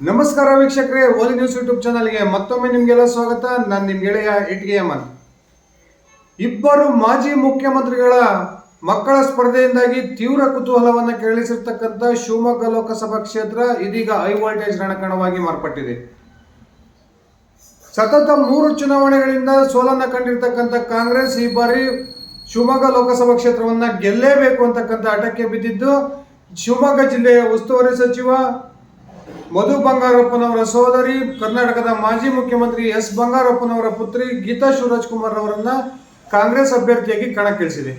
ನಮಸ್ಕಾರ ವೀಕ್ಷಕರೇ, ಓಲಿ news YouTube ಚಾನಲ್ಗೆ ಮತ್ತೊಮ್ಮೆ ನಿಮಗೆಲ್ಲ ಸ್ವಾಗತ. ನಾನು ನಿಮ್ಮ ಗೆಳೆಯ ಇಟ್ಗೆ ಅಮನ್. ಇಬ್ಬರು ಮಾಜಿ ಮುಖ್ಯಮಂತ್ರಿಗಳ ಮಕ್ಕಳ ಸ್ಪರ್ಧೆಯಿಂದಾಗಿ ತೀವ್ರ ಕುತೂಹಲವನ್ನು ಕೆರಳಿಸಿರ್ತಕ್ಕಂಥ ಶಿವಮೊಗ್ಗ ಲೋಕಸಭಾ ಕ್ಷೇತ್ರ ಇದೀಗ ಹೈ ವೋಲ್ಟೇಜ್ ರಣಕಣವಾಗಿ ಮಾರ್ಪಟ್ಟಿದೆ. ಸತತ 3 ಚುನಾವಣೆಗಳಿಂದ ಸೋಲನ್ನ ಕಂಡಿರ್ತಕ್ಕಂಥ ಕಾಂಗ್ರೆಸ್ ಈ ಬಾರಿ ಶಿವಮೊಗ್ಗ ಲೋಕಸಭಾ ಕ್ಷೇತ್ರವನ್ನ ಗೆಲ್ಲೇಬೇಕು ಅಂತಕ್ಕಂಥ ಹಠಕ್ಕೆ ಬಿದ್ದಿದ್ದು, ಶಿವಮೊಗ್ಗ ಜಿಲ್ಲೆಯ ಉಸ್ತುವಾರಿ ಸಚಿವ ಮಧು ಬಂಗಾರಪ್ಪನವರ ಸಹೋದರಿ, ಕರ್ನಾಟಕದ ಮಾಜಿ ಮುಖ್ಯಮಂತ್ರಿ ಎಸ್ ಬಂಗಾರಪ್ಪನವರ ಪುತ್ರಿ ಗೀತಾ ಶಿವರಾಜ್ ಕುಮಾರ್ ಅವರನ್ನ ಕಾಂಗ್ರೆಸ್ ಅಭ್ಯರ್ಥಿಯಾಗಿ ಕಣಕ್ಕಿಳಿಸಿದೆ.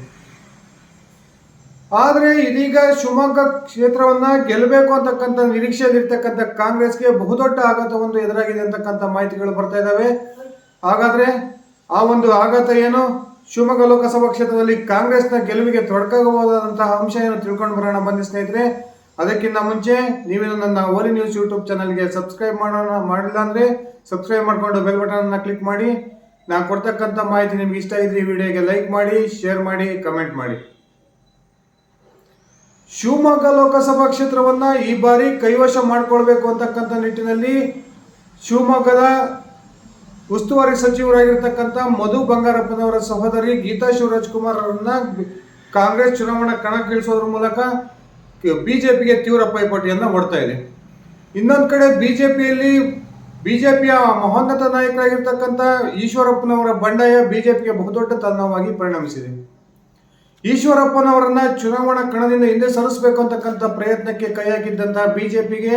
ಆದರೆ ಇದೀಗ ಶಿವಮೊಗ್ಗ ಕ್ಷೇತ್ರವನ್ನ ಗೆಲ್ಲಬೇಕು ಅಂತಕ್ಕಂಥ ನಿರೀಕ್ಷೆಯಲ್ಲಿರ್ತಕ್ಕಂಥ ಕಾಂಗ್ರೆಸ್ಗೆ ಬಹುದೊಡ್ಡ ಆಘಾತವೊಂದು ಎದುರಾಗಿದೆ ಅಂತಕ್ಕಂಥ ಮಾಹಿತಿಗಳು ಬರ್ತಾ ಇದ್ದಾವೆ. ಹಾಗಾದ್ರೆ ಆ ಒಂದು ಆಘಾತ ಏನು, ಶಿವಮೊಗ್ಗ ಲೋಕಸಭಾ ಕ್ಷೇತ್ರದಲ್ಲಿ ಕಾಂಗ್ರೆಸ್ನ ಗೆಲುವಿಗೆ ತೊಡಕಾಗಬಹುದಾದಂತಹ ಅಂಶ ಏನು ತಿಳ್ಕೊಂಡು ಬರೋಣ ಬನ್ನಿ ಸ್ನೇಹಿತರೆ. ಅದಕ್ಕಿಂತ ಮುಂಚೆ ನೀವೇನು ನನ್ನ ಓಲಿ ನ್ಯೂಸ್ ಯೂಟ್ಯೂಬ್ ಚಾನಲ್ಗೆ ಸಬ್ಸ್ಕ್ರೈಬ್ ಮಾಡಿಲ್ಲ ಅಂದರೆ ಸಬ್ಸ್ಕ್ರೈಬ್ ಮಾಡಿಕೊಂಡು ಬೆಲ್ ಬಟನ್ನ ಕ್ಲಿಕ್ ಮಾಡಿ. ನಾನು ಕೊಡ್ತಕ್ಕಂಥ ಮಾಹಿತಿ ನಿಮ್ಗೆ ಇಷ್ಟ ಇದ್ರೆ ಈ ವಿಡಿಯೋಗೆ ಲೈಕ್ ಮಾಡಿ, ಶೇರ್ ಮಾಡಿ, ಕಮೆಂಟ್ ಮಾಡಿ. ಶಿವಮೊಗ್ಗ ಲೋಕಸಭಾ ಕ್ಷೇತ್ರವನ್ನು ಈ ಬಾರಿ ಕೈವಶ ಮಾಡಿಕೊಳ್ಬೇಕು ಅಂತಕ್ಕಂಥ ನಿಟ್ಟಿನಲ್ಲಿ ಶಿವಮೊಗ್ಗದ ಉಸ್ತುವಾರಿ ಸಚಿವರಾಗಿರ್ತಕ್ಕಂಥ ಮಧು ಬಂಗಾರಪ್ಪನವರ ಸಹೋದರಿ ಗೀತಾ ಶಿವರಾಜ್ ಕುಮಾರ್ ಅವರನ್ನ ಕಾಂಗ್ರೆಸ್ ಚುನಾವಣಾ ಕಣಕ್ಕಿಳಿಸೋದ್ರ ಮೂಲಕ ಬಿಜೆಪಿಗೆ ತೀವ್ರ ಪೈಪೋಟಿಯನ್ನು ಓಡ್ತಾ ಇದೆ. ಇನ್ನೊಂದು ಕಡೆ ಬಿಜೆಪಿಯ ಮಹೋನ್ನತ ನಾಯಕರಾಗಿರ್ತಕ್ಕಂಥ ಈಶ್ವರಪ್ಪನವರ ಬಂಡಾಯ ಬಿಜೆಪಿಗೆ ಬಹುದೊಡ್ಡ ತಲ್ಲಣವಾಗಿ ಪರಿಣಮಿಸಿದೆ. ಈಶ್ವರಪ್ಪನವರನ್ನ ಚುನಾವಣಾ ಕಣದಿಂದ ಹಿಂದೆ ಸರಿಸಬೇಕು ಅಂತಕ್ಕಂಥ ಪ್ರಯತ್ನಕ್ಕೆ ಕೈ ಹಾಕಿದ್ದಂತಹ ಬಿಜೆಪಿಗೆ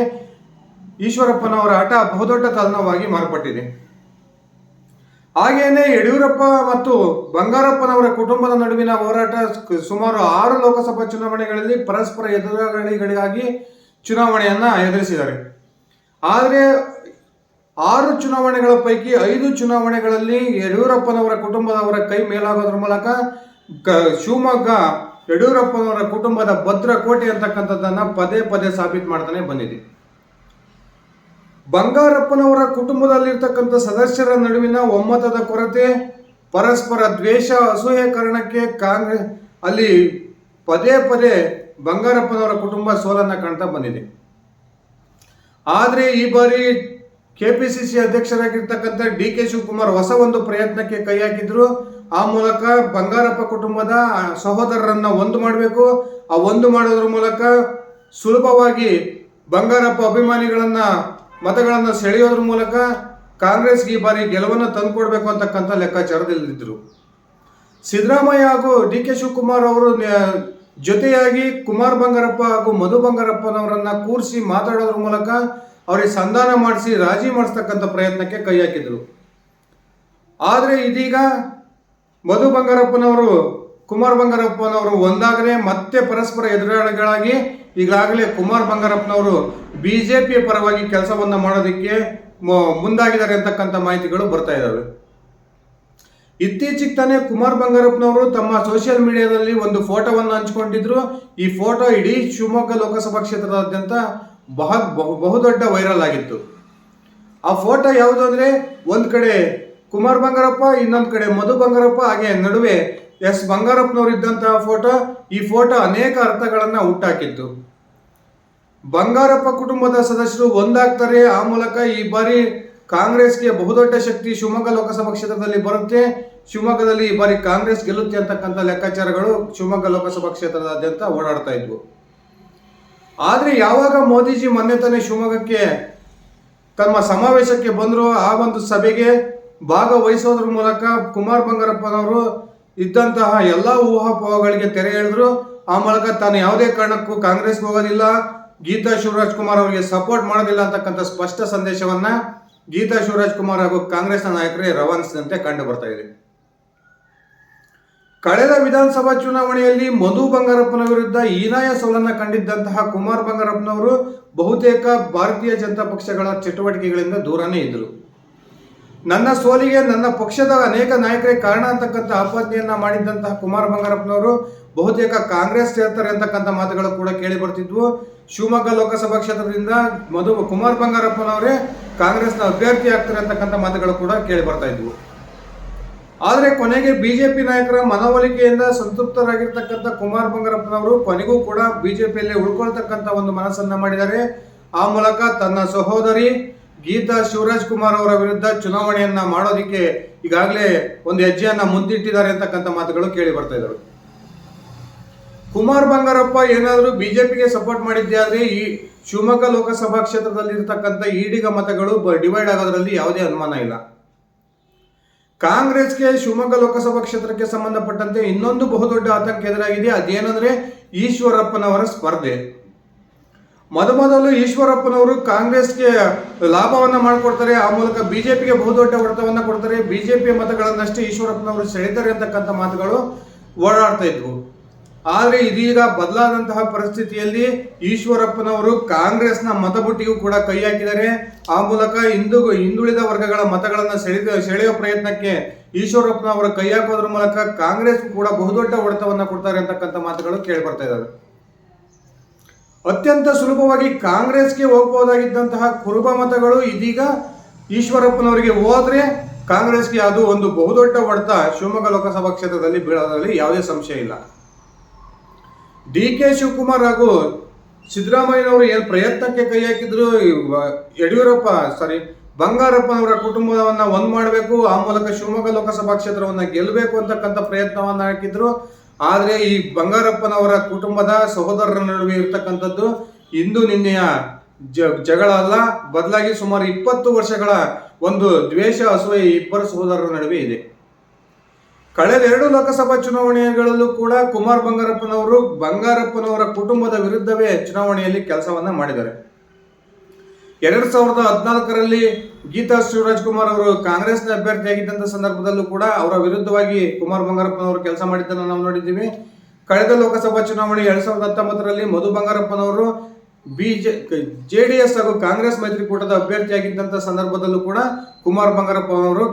ಈಶ್ವರಪ್ಪನವರ ಆಟ ಬಹುದೊಡ್ಡ ತಲ್ಲಣವಾಗಿ ಮಾರ್ಪಟ್ಟಿದೆ. ಹಾಗೇನೆ ಯಡಿಯೂರಪ್ಪ ಮತ್ತು ಬಂಗಾರಪ್ಪನವರ ಕುಟುಂಬದ ನಡುವಿನ ಹೋರಾಟ ಸುಮಾರು 6 ಲೋಕಸಭಾ ಚುನಾವಣೆಗಳಲ್ಲಿ ಪರಸ್ಪರ ಎದುರಾಳಿಗಳಿಗಾಗಿ ಚುನಾವಣೆಯನ್ನ ಎದುರಿಸಿದ್ದಾರೆ. ಆದರೆ 6 ಚುನಾವಣೆಗಳ ಪೈಕಿ 5 ಚುನಾವಣೆಗಳಲ್ಲಿ ಯಡಿಯೂರಪ್ಪನವರ ಕುಟುಂಬದವರ ಕೈ ಮೇಲಾಗೋದ್ರ ಮೂಲಕ ಶಿವಮೊಗ್ಗ ಯಡಿಯೂರಪ್ಪನವರ ಕುಟುಂಬದ ಭದ್ರಕೋಟೆ ಅಂತಕ್ಕಂಥದ್ದನ್ನ ಪದೇ ಪದೇ ಸಾಬೀತು ಮಾಡ್ತಾನೆ ಬಂದಿದೆ. ಬಂಗಾರಪ್ಪನವರ ಕುಟುಂಬದಲ್ಲಿರ್ತಕ್ಕಂಥ ಸದಸ್ಯರ ನಡುವಿನ ಒಮ್ಮತದ ಕೊರತೆ, ಪರಸ್ಪರ ದ್ವೇಷ, ಅಸೂಯೆ ಕಾರಣಕ್ಕೆ ಕಾಂಗ್ರೆಸ್ ಅಲ್ಲಿ ಪದೇ ಪದೇ ಬಂಗಾರಪ್ಪನವರ ಕುಟುಂಬ ಸೋಲನ್ನ ಕಾಣ್ತಾ ಬಂದಿದೆ. ಆದರೆ ಈ ಬಾರಿ ಕೆಪಿಸಿಸಿ ಅಧ್ಯಕ್ಷರಾಗಿರ್ತಕ್ಕಂಥ ಡಿ ಕೆ ಶಿವಕುಮಾರ್ ಹೊಸ ಒಂದು ಪ್ರಯತ್ನಕ್ಕೆ ಕೈ ಹಾಕಿದ್ರು. ಆ ಮೂಲಕ ಬಂಗಾರಪ್ಪ ಕುಟುಂಬದ ಸಹೋದರರನ್ನ ಒಂದು ಮಾಡಬೇಕು. ಆ ಒಂದು ಮಾಡೋದ್ರ ಮೂಲಕ ಸುಲಭವಾಗಿ ಬಂಗಾರಪ್ಪ ಅಭಿಮಾನಿಗಳನ್ನ ಮತಗಳನ್ನು ಸೆಳೆಯೋದ್ರ ಮೂಲಕ ಕಾಂಗ್ರೆಸ್ಗೆ ಈ ಬಾರಿ ಗೆಲುವನ್ನು ತಂದುಕೊಡ್ಬೇಕು ಅಂತಕ್ಕಂಥ ಲೆಕ್ಕಾಚಾರದಲ್ಲಿದ್ದರು. ಸಿದ್ದರಾಮಯ್ಯ ಹಾಗೂ ಡಿ ಕೆ ಶಿವಕುಮಾರ್ ಅವರು ಜೊತೆಯಾಗಿ ಕುಮಾರ್ ಬಂಗಾರಪ್ಪ ಹಾಗೂ ಮಧು ಬಂಗಾರಪ್ಪನವರನ್ನ ಕೂರಿಸಿ ಮಾತಾಡೋದ್ರ ಮೂಲಕ ಅವರಿಗೆ ಸಂಧಾನ ಮಾಡಿಸಿ ರಾಜಿ ಮಾಡಿಸ್ತಕ್ಕಂಥ ಪ್ರಯತ್ನಕ್ಕೆ ಕೈ ಹಾಕಿದರು. ಆದರೆ ಇದೀಗ ಮಧು ಬಂಗಾರಪ್ಪನವರು ಕುಮಾರ್ ಬಂಗಾರಪ್ಪನವರು ಒಂದಾಗಲೇ ಮತ್ತೆ ಪರಸ್ಪರ ಎದುರಾಳಿಗಳಾಗಿ ಈಗಾಗಲೇ ಕುಮಾರ್ ಬಂಗಾರಪ್ಪನವರು ಬಿಜೆಪಿಯ ಪರವಾಗಿ ಕೆಲಸವನ್ನ ಮಾಡೋದಕ್ಕೆ ಮುಂದಾಗಿದ್ದಾರೆ ಅಂತಕ್ಕಂಥ ಮಾಹಿತಿಗಳು ಬರ್ತಾ ಇದ್ದಾವೆ. ಇತ್ತೀಚೆಗೆ ತಾನೇ ಕುಮಾರ್ ಬಂಗಾರಪ್ಪನವರು ತಮ್ಮ ಸೋಷಿಯಲ್ ಮೀಡಿಯಾದಲ್ಲಿ ಒಂದು ಫೋಟೋವನ್ನು ಹಂಚಿಕೊಂಡಿದ್ರು. ಈ ಫೋಟೋ ಇಡೀ ಶಿವಮೊಗ್ಗ ಲೋಕಸಭಾ ಕ್ಷೇತ್ರದಾದ್ಯಂತ ಬಹುದೊಡ್ಡ ವೈರಲ್ ಆಗಿತ್ತು. ಆ ಫೋಟೋ ಯಾವುದು ಅಂದ್ರೆ, ಒಂದ್ ಕಡೆ ಕುಮಾರ್ ಬಂಗಾರಪ್ಪ, ಇನ್ನೊಂದು ಕಡೆ ಮಧು ಬಂಗಾರಪ್ಪ, ಹಾಗೆ ನಡುವೆ ಎಸ್ ಬಂಗಾರಪ್ಪನವರು ಇದ್ದಂತಹ ಫೋಟೋ. ಈ ಫೋಟೋ ಅನೇಕ ಅರ್ಥಗಳನ್ನ ಹುಟ್ಟಾಕಿತ್ತು. ಬಂಗಾರಪ್ಪ ಕುಟುಂಬದ ಸದಸ್ಯರು ಒಂದಾಗ್ತಾರೆ, ಆ ಮೂಲಕ ಈ ಬಾರಿ ಕಾಂಗ್ರೆಸ್ಗೆ ಬಹುದೊಡ್ಡ ಶಕ್ತಿ ಶಿವಮೊಗ್ಗ ಲೋಕಸಭಾ ಕ್ಷೇತ್ರದಲ್ಲಿ ಬರುತ್ತೆ, ಶಿವಮೊಗ್ಗದಲ್ಲಿ ಈ ಬಾರಿ ಕಾಂಗ್ರೆಸ್ ಗೆಲ್ಲುತ್ತೆ ಅಂತಕ್ಕಂಥ ಲೆಕ್ಕಾಚಾರಗಳು ಶಿವಮೊಗ್ಗ ಲೋಕಸಭಾ ಕ್ಷೇತ್ರದಾದ್ಯಂತ ಓಡಾಡ್ತಾ ಇದ್ವು. ಆದ್ರೆ ಯಾವಾಗ ಮೋದಿಜಿ ಮೊನ್ನೆ ತಾನೇ ಶಿವಮೊಗ್ಗಕ್ಕೆ ತಮ್ಮ ಸಮಾವೇಶಕ್ಕೆ ಬಂದ್ರು, ಆ ಒಂದು ಸಭೆಗೆ ಭಾಗವಹಿಸೋದ್ರ ಮೂಲಕ ಕುಮಾರ್ ಬಂಗಾರಪ್ಪನವರು ಇದ್ದಂತಹ ಎಲ್ಲ ಊಹಾಪೋಹಗಳಿಗೆ ತೆರೆ ಎಳೆದ್ರು. ಆ ಮೂಲಕ ತಾನು ಯಾವುದೇ ಕಾರಣಕ್ಕೂ ಕಾಂಗ್ರೆಸ್ಗೆ ಹೋಗೋದಿಲ್ಲ, ಗೀತಾ ಶಿವರಾಜ್ ಕುಮಾರ್ ಅವರಿಗೆ ಸಪೋರ್ಟ್ ಮಾಡೋದಿಲ್ಲ ಅಂತಕ್ಕಂಥ ಸ್ಪಷ್ಟ ಸಂದೇಶವನ್ನ ಗೀತಾ ಶಿವರಾಜ್ ಕುಮಾರ್ ಹಾಗೂ ಕಾಂಗ್ರೆಸ್ನ ನಾಯಕರೇ ರವಾನಿಸಿದಂತೆ ಕಂಡು ಬರ್ತಾ ಇದೆ. ಕಳೆದ ವಿಧಾನಸಭಾ ಚುನಾವಣೆಯಲ್ಲಿ ಮಧು ಬಂಗಾರಪ್ಪನ ವಿರುದ್ಧ ಹೀನಾಯ ಸೋಲನ್ನ ಕಂಡಿದ್ದಂತಹ ಕುಮಾರ್ ಬಂಗಾರಪ್ಪನವರು ಬಹುತೇಕ ಭಾರತೀಯ ಜನತಾ ಪಕ್ಷಗಳ ಚಟುವಟಿಕೆಗಳಿಂದ ದೂರನೇ ಇದ್ದರು. ನನ್ನ ಸೋಲಿಗೆ ನನ್ನ ಪಕ್ಷದ ಅನೇಕ ನಾಯಕರೇ ಕಾರಣ ಅಂತಕ್ಕಂಥ ಆಪಾದನೆಯನ್ನ ಮಾಡಿದ್ದಂತಹ ಕುಮಾರ್ ಬಂಗಾರಪ್ಪನವರು ಬಹುತೇಕ ಕಾಂಗ್ರೆಸ್ ಸೇರ್ತಾರೆ ಅಂತಕ್ಕಂಥ ಮಾತುಗಳು ಕೂಡ ಕೇಳಿ ಬರ್ತಿದ್ವು. ಶಿವಮೊಗ್ಗ ಲೋಕಸಭಾ ಕ್ಷೇತ್ರದಿಂದ ಕುಮಾರ್ ಬಂಗಾರಪ್ಪನವರೇ ಕಾಂಗ್ರೆಸ್ನ ಅಭ್ಯರ್ಥಿ ಆಗ್ತಾರೆ ಅಂತಕ್ಕಂಥ ಮಾತುಗಳು ಕೂಡ ಕೇಳಿ ಬರ್ತಾ ಇದ್ವು. ಆದರೆ ಕೊನೆಗೆ ಬಿಜೆಪಿ ನಾಯಕರ ಮನವೊಲಿಕೆಯಿಂದ ಸಂತೃಪ್ತರಾಗಿರ್ತಕ್ಕಂಥ ಕುಮಾರ್ ಬಂಗಾರಪ್ಪನವರು ಕೊನೆಗೂ ಕೂಡ ಬಿಜೆಪಿಯಲ್ಲಿ ಉಳ್ಕೊಳ್ತಕ್ಕಂಥ ಒಂದು ಮನಸ್ಸನ್ನ ಮಾಡಿದ್ದಾರೆ. ಆ ಮೂಲಕ ತನ್ನ ಸಹೋದರಿ ಗೀತಾ ಶಿವರಾಜ್ ಕುಮಾರ್ ಅವರ ವಿರುದ್ಧ ಚುನಾವಣೆಯನ್ನ ಮಾಡೋದಿಕ್ಕೆ ಈಗಾಗಲೇ ಒಂದು ಹೆಜ್ಜೆಯನ್ನ ಮುಂದಿಟ್ಟಿದ್ದಾರೆ ಅಂತಕ್ಕಂಥ ಮಾತುಗಳು ಕೇಳಿ ಬರ್ತಾ ಇದ್ದಾವೆ. ಕುಮಾರ್ ಬಂಗಾರಪ್ಪ ಏನಾದರೂ ಬಿಜೆಪಿಗೆ ಸಪೋರ್ಟ್ ಮಾಡಿದ್ದೆ ಆದ್ರೆ ಈ ಶಿವಮೊಗ್ಗ ಲೋಕಸಭಾ ಕ್ಷೇತ್ರದಲ್ಲಿ ಇರತಕ್ಕಂಥ ಈಡಿಗ ಮತಗಳು ಡಿವೈಡ್ ಆಗೋದ್ರಲ್ಲಿ ಯಾವುದೇ ಅನುಮಾನ ಇಲ್ಲ. ಕಾಂಗ್ರೆಸ್ಗೆ ಶಿವಮೊಗ್ಗ ಲೋಕಸಭಾ ಕ್ಷೇತ್ರಕ್ಕೆ ಸಂಬಂಧಪಟ್ಟಂತೆ ಇನ್ನೊಂದು ಬಹುದೊಡ್ಡ ಆತಂಕ ಎದುರಾಗಿದೆ. ಅದೇನಂದ್ರೆ ಈಶ್ವರಪ್ಪನವರ ಸ್ಪರ್ಧೆ. ಮೊದಲು ಈಶ್ವರಪ್ಪನವರು ಕಾಂಗ್ರೆಸ್ಗೆ ಲಾಭವನ್ನ ಮಾಡಿಕೊಡ್ತಾರೆ, ಆ ಮೂಲಕ ಬಿಜೆಪಿಗೆ ಬಹುದೊಡ್ಡ ಹೊಡೆತವನ್ನ ಕೊಡ್ತಾರೆ, ಬಿಜೆಪಿಯ ಮತಗಳನ್ನಷ್ಟೇ ಈಶ್ವರಪ್ಪನವರು ಸೆಳೀತಾರೆ ಅಂತಕ್ಕಂಥ ಮಾತುಗಳು ಓಡಾಡ್ತಾ ಇದ್ವು. ಆದರೆ ಇದೀಗ ಬದಲಾದಂತಹ ಪರಿಸ್ಥಿತಿಯಲ್ಲಿ ಈಶ್ವರಪ್ಪನವರು ಕಾಂಗ್ರೆಸ್ನ ಮತಬುಟ್ಟಿಗೂ ಕೂಡ ಕೈ ಹಾಕಿದ್ದಾರೆ. ಆ ಮೂಲಕ ಹಿಂದುಳಿದ ವರ್ಗಗಳ ಮತಗಳನ್ನು ಸೆಳೆಯುವ ಪ್ರಯತ್ನಕ್ಕೆ ಈಶ್ವರಪ್ಪನವರ ಕೈ ಹಾಕೋದ್ರ ಮೂಲಕ ಕಾಂಗ್ರೆಸ್ ಕೂಡ ಬಹುದೊಡ್ಡ ಹೊಡೆತವನ್ನ ಕೊಡ್ತಾರೆ ಅಂತಕ್ಕಂಥ ಮಾತುಗಳು ಕೇಳಿ ಬರ್ತಾ ಇದ್ದಾವೆ. ಅತ್ಯಂತ ಸುಲಭವಾಗಿ ಕಾಂಗ್ರೆಸ್ಗೆ ಹೋಗಬಹುದಾಗಿದ್ದಂತಹ ಕುರುಬ ಮತಗಳು ಇದೀಗ ಈಶ್ವರಪ್ಪನವರಿಗೆ ಹೋದ್ರೆ ಕಾಂಗ್ರೆಸ್ಗೆ ಅದು ಒಂದು ಬಹುದೊಡ್ಡ ಹೊಡೆತ ಶಿವಮೊಗ್ಗ ಲೋಕಸಭಾ ಕ್ಷೇತ್ರದಲ್ಲಿ ಬೀಳೋದ್ರಲ್ಲಿ ಯಾವುದೇ ಸಂಶಯ ಇಲ್ಲ. ಡಿ.ಕೆ. ಶಿವಕುಮಾರ್ ಹಾಗೂ ಸಿದ್ದರಾಮಯ್ಯನವರು ಏನು ಪ್ರಯತ್ನಕ್ಕೆ ಕೈ ಹಾಕಿದ್ರು, ಬಂಗಾರಪ್ಪನವರ ಕುಟುಂಬವನ್ನ ಒಂದ್ ಮಾಡಬೇಕು, ಆ ಮೂಲಕ ಶಿವಮೊಗ್ಗ ಲೋಕಸಭಾ ಕ್ಷೇತ್ರವನ್ನ ಗೆಲ್ಲಬೇಕು ಅಂತಕ್ಕಂಥ ಪ್ರಯತ್ನವನ್ನ ಹಾಕಿದ್ರು. ಆದರೆ ಈ ಬಂಗಾರಪ್ಪನವರ ಕುಟುಂಬದ ಸಹೋದರರ ನಡುವೆ ಇರ್ತಕ್ಕಂಥದ್ದು ಇಂದು ನಿನ್ನೆಯ ಜಗಳ ಅಲ್ಲ, ಬದಲಾಗಿ ಸುಮಾರು 20 ವರ್ಷಗಳ ಒಂದು ದ್ವೇಷ, ಅಸೂಯೆ ಇಬ್ಬರು ಸಹೋದರರ ನಡುವೆ ಇದೆ. ಕಳೆದ 2 ಲೋಕಸಭಾ ಚುನಾವಣೆಗಳಲ್ಲೂ ಕೂಡ ಕುಮಾರ್ ಬಂಗಾರಪ್ಪನವರ ಕುಟುಂಬದ ವಿರುದ್ಧವೇ ಚುನಾವಣೆಯಲ್ಲಿ ಕೆಲಸವನ್ನ ಮಾಡಿದ್ದಾರೆ. 2014ರಲ್ಲಿ ಗೀತಾ ಶಿವರಾಜ್ ಕುಮಾರ್ ಅವರು ಕಾಂಗ್ರೆಸ್ನ ಅಭ್ಯರ್ಥಿಯಾಗಿದ್ದಂಥ ಸಂದರ್ಭದಲ್ಲೂ ಕೂಡ ಅವರ ವಿರುದ್ಧವಾಗಿ ಕುಮಾರ್ ಬಂಗಾರಪ್ಪನವರು ಕೆಲಸ ಮಾಡಿದ್ದನ್ನು ನಾವು ನೋಡಿದ್ದೀವಿ. ಕಳೆದ ಲೋಕಸಭಾ ಚುನಾವಣೆ 2019ರಲ್ಲಿ ಮಧು ಬಂಗಾರಪ್ಪನವರು JDS ಹಾಗೂ ಕಾಂಗ್ರೆಸ್ ಮೈತ್ರಿಕೂಟದ ಅಭ್ಯರ್ಥಿಯಾಗಿದ್ದಂಥ ಸಂದರ್ಭದಲ್ಲೂ ಕೂಡ ಕುಮಾರ್ ಬಂಗಾರಪ್ಪನವರು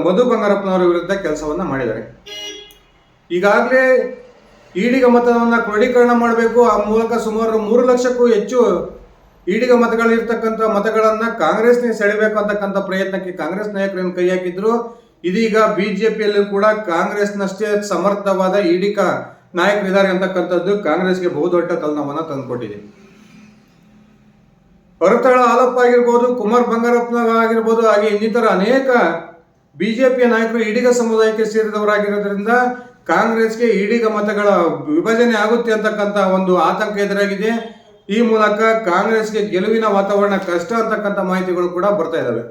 ಮಧು ಬಂಗಾರಪ್ಪನವರ ವಿರುದ್ಧ ಕೆಲಸವನ್ನ ಮಾಡಿದ್ದಾರೆ. ಈಗಾಗಲೇ ಈಡಿಗ ಮತವನ್ನ ಕ್ರೋಢೀಕರಣ ಮಾಡಬೇಕು, ಆ ಮೂಲಕ ಸುಮಾರು 3 ಲಕ್ಷಕ್ಕೂ ಹೆಚ್ಚು ಈಡಿಗ ಮತಗಳಿರ್ತಕ್ಕಂಥ ಮತಗಳನ್ನ ಕಾಂಗ್ರೆಸ್ನೇ ಸೆಳೆಬೇಕು ಅಂತಕ್ಕಂಥ ಪ್ರಯತ್ನಕ್ಕೆ ಕಾಂಗ್ರೆಸ್ ನಾಯಕರನ್ನು ಕೈ ಹಾಕಿದ್ರು. ಇದೀಗ ಬಿಜೆಪಿಯಲ್ಲೂ ಕೂಡ ಕಾಂಗ್ರೆಸ್ನಷ್ಟೇ ಸಮರ್ಥವಾದ ಈಡಿಗ ನಾಯಕರಿದ್ದಾರೆ ಅಂತಕ್ಕಂಥದ್ದು ಕಾಂಗ್ರೆಸ್ಗೆ ಬಹುದೊಡ್ಡ ತಲೆನೋವನ್ನ ತಂದುಕೊಟ್ಟಿದೆ. ಹೊರತಾಳ ಹಾಲಪ್ಪ ಆಗಿರ್ಬೋದು, ಕುಮಾರ್ ಬಂಗಾರಪ್ಪ ಆಗಿರ್ಬೋದು, ಹಾಗೆ ಇನ್ನಿತರ ಅನೇಕ ಬಿಜೆಪಿಯ ನಾಯಕರು ಈಡಿಗ ಸಮುದಾಯಕ್ಕೆ ಸೇರಿದವರಾಗಿರೋದ್ರಿಂದ ಕಾಂಗ್ರೆಸ್ಗೆ ಈಡಿಗ ಮತಗಳ ವಿಭಜನೆ ಆಗುತ್ತೆ ಅಂತಕ್ಕಂಥ ಒಂದು ಆತಂಕ ಎದುರಾಗಿದೆ. ಈ ಮೂಲಕ ಕಾಂಗ್ರೆಸ್ಗೆ ಗೆಲುವಿನ ವಾತಾವರಣ ಕಷ್ಟ ಅಂತಕ್ಕಂಥ ಮಾಹಿತಿಗಳು ಕೂಡ ಬರ್ತಾ ಇದ್ದಾವೆ.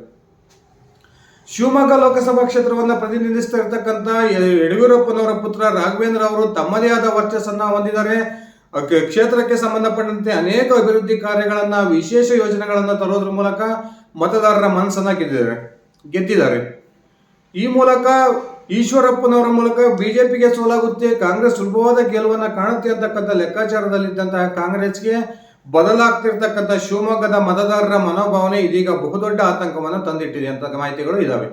ಶಿವಮೊಗ್ಗ ಲೋಕಸಭಾ ಕ್ಷೇತ್ರವನ್ನು ಪ್ರತಿನಿಧಿಸ್ತಾ ಇರತಕ್ಕಂಥ ಯಡಿಯೂರಪ್ಪನವರ ಪುತ್ರ ರಾಘವೇಂದ್ರ ಅವರು ತಮ್ಮದೇ ಆದ ವರ್ಚಸ್ಸನ್ನ ಹೊಂದಿದ್ದಾರೆ. ಕ್ಷೇತ್ರಕ್ಕೆ ಸಂಬಂಧಪಟ್ಟಂತೆ ಅನೇಕ ಅಭಿವೃದ್ಧಿ ಕಾರ್ಯಗಳನ್ನ, ವಿಶೇಷ ಯೋಜನೆಗಳನ್ನ ತರೋದ್ರ ಮೂಲಕ ಮತದಾರರ ಮನಸ್ಸನ್ನ ಗೆದ್ದಿದ್ದಾರೆ. ಈ ಮೂಲಕ ಈಶ್ವರಪ್ಪನವರ ಮೂಲಕ ಬಿಜೆಪಿಗೆ ಸೋಲಾಗುತ್ತೆ, ಕಾಂಗ್ರೆಸ್ ಸುಲಭವಾದ ಗೆಲುವನ್ನ ಕಾಣುತ್ತೆ ಅಂತಕ್ಕಂಥ ಲೆಕ್ಕಾಚಾರದಲ್ಲಿದ್ದಂತಹ ಕಾಂಗ್ರೆಸ್ಗೆ ಬದಲಾಗ್ತಿರ್ತಕ್ಕಂಥ ಶಿವಮೊಗ್ಗದ ಮತದಾರರ ಮನೋಭಾವನೆ ಇದೀಗ ಬಹುದೊಡ್ಡ ಆತಂಕವನ್ನು ತಂದಿಟ್ಟಿದೆ ಅಂತ ಮಾಹಿತಿಗಳು ಇದಾವೆ.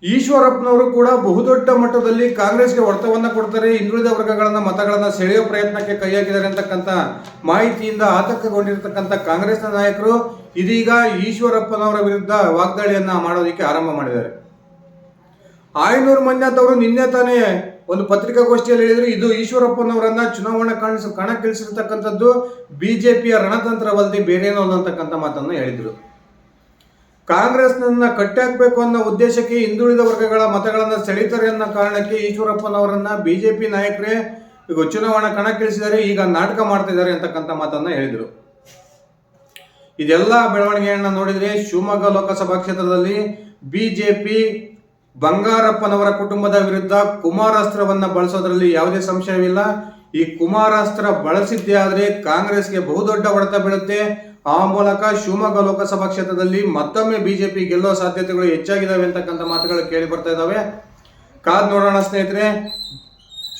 ಈಶ್ವರಪ್ಪನವರು ಕೂಡ ಬಹುದೊಡ್ಡ ಮಟ್ಟದಲ್ಲಿ ಕಾಂಗ್ರೆಸ್ಗೆ ಹೊಡೆತವನ್ನ ಕೊಡ್ತಾರೆ, ಹಿಂದುಳಿದ ವರ್ಗಗಳನ್ನ ಮತಗಳನ್ನ ಸೆಳೆಯುವ ಪ್ರಯತ್ನಕ್ಕೆ ಕೈ ಹಾಕಿದ್ದಾರೆ ಅಂತಕ್ಕಂಥ ಮಾಹಿತಿಯಿಂದ ಆತಂಕಗೊಂಡಿರ್ತಕ್ಕಂಥ ಕಾಂಗ್ರೆಸ್ನ ನಾಯಕರು ಇದೀಗ ಈಶ್ವರಪ್ಪನವರ ವಿರುದ್ಧ ವಾಗ್ದಾಳಿಯನ್ನ ಮಾಡೋದಕ್ಕೆ ಆರಂಭ ಮಾಡಿದ್ದಾರೆ. ಆಯನೂರು ಮಂಜುನಾಥ್ ಅವರು ನಿನ್ನೆ ತಾನೇ ಒಂದು ಪತ್ರಿಕಾಗೋಷ್ಠಿಯಲ್ಲಿ ಹೇಳಿದ್ರು, ಇದು ಈಶ್ವರಪ್ಪನವರನ್ನ ಚುನಾವಣಾ ಕಣಕ್ಕಿಳಿಸಿರ್ತಕ್ಕಂಥದ್ದು ಬಿಜೆಪಿಯ ರಣತಂತ್ರವಲ್ಲದೆ ಬೇರೇನೋ ಅಂತಕ್ಕಂಥ ಮಾತನ್ನು ಹೇಳಿದ್ರು. ಕಾಂಗ್ರೆಸ್ನನ್ನ ಕಟ್ಟಾಕಬೇಕು ಅನ್ನೋ ಉದ್ದೇಶಕ್ಕೆ ಹಿಂದುಳಿದ ವರ್ಗಗಳ ಮತಗಳನ್ನ ಸೆಳೀತಾರೆ ಅನ್ನೋ ಕಾರಣಕ್ಕೆ ಈಶ್ವರಪ್ಪನವರನ್ನ ಬಿಜೆಪಿ ನಾಯಕರೇ ಈಗ ಚುನಾವಣಾ ಕಣಕ್ಕಿಳಿಸಿದ್ದಾರೆ, ಈಗ ನಾಟಕ ಮಾಡ್ತಾ ಇದ್ದಾರೆ ಅಂತಕ್ಕಂಥ ಮಾತನ್ನ ಹೇಳಿದ್ರು. ಇದೆಲ್ಲ ಬೆಳವಣಿಗೆಯನ್ನ ನೋಡಿದ್ರೆ ಶಿವಮೊಗ್ಗ ಲೋಕಸಭಾ ಕ್ಷೇತ್ರದಲ್ಲಿ ಬಿಜೆಪಿ ಬಂಗಾರಪ್ಪನವರ ಕುಟುಂಬದ ವಿರುದ್ಧ ಕುಮಾರಾಸ್ತ್ರವನ್ನ ಬಳಸೋದ್ರಲ್ಲಿ ಯಾವುದೇ ಸಂಶಯವಿಲ್ಲ. ಈ ಕುಮಾರಾಸ್ತ್ರ ಬಳಸಿದ್ದೇ ಆದ್ರೆ ಕಾಂಗ್ರೆಸ್ಗೆ ಬಹುದೊಡ್ಡ ಹೊಡೆತ ಬೀಳುತ್ತೆ. ಆ ಮೂಲಕ ಶಿವಮೊಗ್ಗ ಲೋಕಸಭಾ ಕ್ಷೇತ್ರದಲ್ಲಿ ಮತ್ತೊಮ್ಮೆ ಬಿಜೆಪಿ ಗೆಲ್ಲುವ ಸಾಧ್ಯತೆಗಳು ಹೆಚ್ಚಾಗಿದ್ದಾವೆ ಅಂತಕ್ಕಂಥ ಮಾತುಗಳು ಕೇಳಿ ಬರ್ತಾ ಇದ್ದಾವೆ. ಕಾದ್ ನೋಡೋಣ ಸ್ನೇಹಿತರೆ,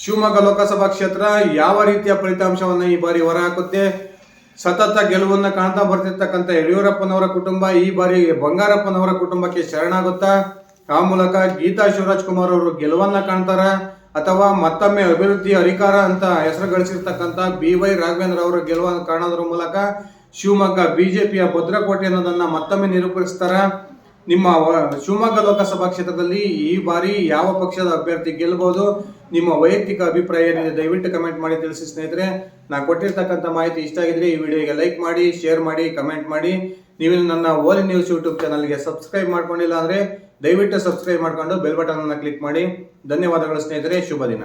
ಶಿವಮೊಗ್ಗ ಲೋಕಸಭಾ ಕ್ಷೇತ್ರ ಯಾವ ರೀತಿಯ ಫಲಿತಾಂಶವನ್ನು ಈ ಬಾರಿ ಹೊರಹಾಕುತ್ತೆ. ಸತತ ಗೆಲುವನ್ನು ಕಾಣ್ತಾ ಬರ್ತಿರ್ತಕ್ಕಂಥ ಯಡಿಯೂರಪ್ಪನವರ ಕುಟುಂಬ ಈ ಬಾರಿ ಬಂಗಾರಪ್ಪನವರ ಕುಟುಂಬಕ್ಕೆ ಶರಣಾಗುತ್ತಾ, ಆ ಮೂಲಕ ಗೀತಾ ಶಿವರಾಜ್ ಕುಮಾರ್ ಅವರು ಗೆಲುವನ್ನ ಕಾಣ್ತಾರ, ಅಥವಾ ಮತ್ತೊಮ್ಮೆ ಅಭಿವೃದ್ಧಿ ಅಧಿಕಾರ ಅಂತ ಹೆಸರು ಗಳಿಸಿರ್ತಕ್ಕಂಥ BY ರಾಘವೇಂದ್ರ ಅವರ ಗೆಲುವನ್ನು ಕಾಣೋದ್ರ ಮೂಲಕ ಶಿವಮೊಗ್ಗ ಬಿಜೆಪಿಯ ಭದ್ರಕೋಟೆ ಅನ್ನೋದನ್ನ ಮತ್ತೊಮ್ಮೆ ನಿರೂಪಿಸ್ತಾರ. ನಿಮ್ಮ ಶಿವಮೊಗ್ಗ ಲೋಕಸಭಾ ಕ್ಷೇತ್ರದಲ್ಲಿ ಈ ಬಾರಿ ಯಾವ ಪಕ್ಷದ ಅಭ್ಯರ್ಥಿ ಗೆಲ್ಲಬಹುದು, ನಿಮ್ಮ ವೈಯಕ್ತಿಕ ಅಭಿಪ್ರಾಯ ಏನಿದೆ ದಯವಿಟ್ಟು ಕಮೆಂಟ್ ಮಾಡಿ ತಿಳಿಸಿ ಸ್ನೇಹಿತರೆ. ನಾನು ಕೊಟ್ಟಿರ್ತಕ್ಕಂಥ ಮಾಹಿತಿ ಇಷ್ಟ ಆಗಿದ್ರೆ ಈ ವಿಡಿಯೋಗೆ ಲೈಕ್ ಮಾಡಿ, ಶೇರ್ ಮಾಡಿ, ಕಮೆಂಟ್ ಮಾಡಿ. ನೀವು ನನ್ನ ಓಲಿ ನ್ಯೂಸ್ ಯೂಟ್ಯೂಬ್ ಚಾನಲ್ಗೆ ಸಬ್ಸ್ಕ್ರೈಬ್ ಮಾಡ್ಕೊಂಡಿಲ್ಲ ಅಂದರೆ ದಯವಿಟ್ಟು ಸಬ್ಸ್ಕ್ರೈಬ್ ಮಾಡ್ಕೊಂಡು ಬೆಲ್ ಬಟನ್ ಅನ್ನು ಕ್ಲಿಕ್ ಮಾಡಿ. ಧನ್ಯವಾದಗಳು ಸ್ನೇಹಿತರೆ, ಶುಭ ದಿನ.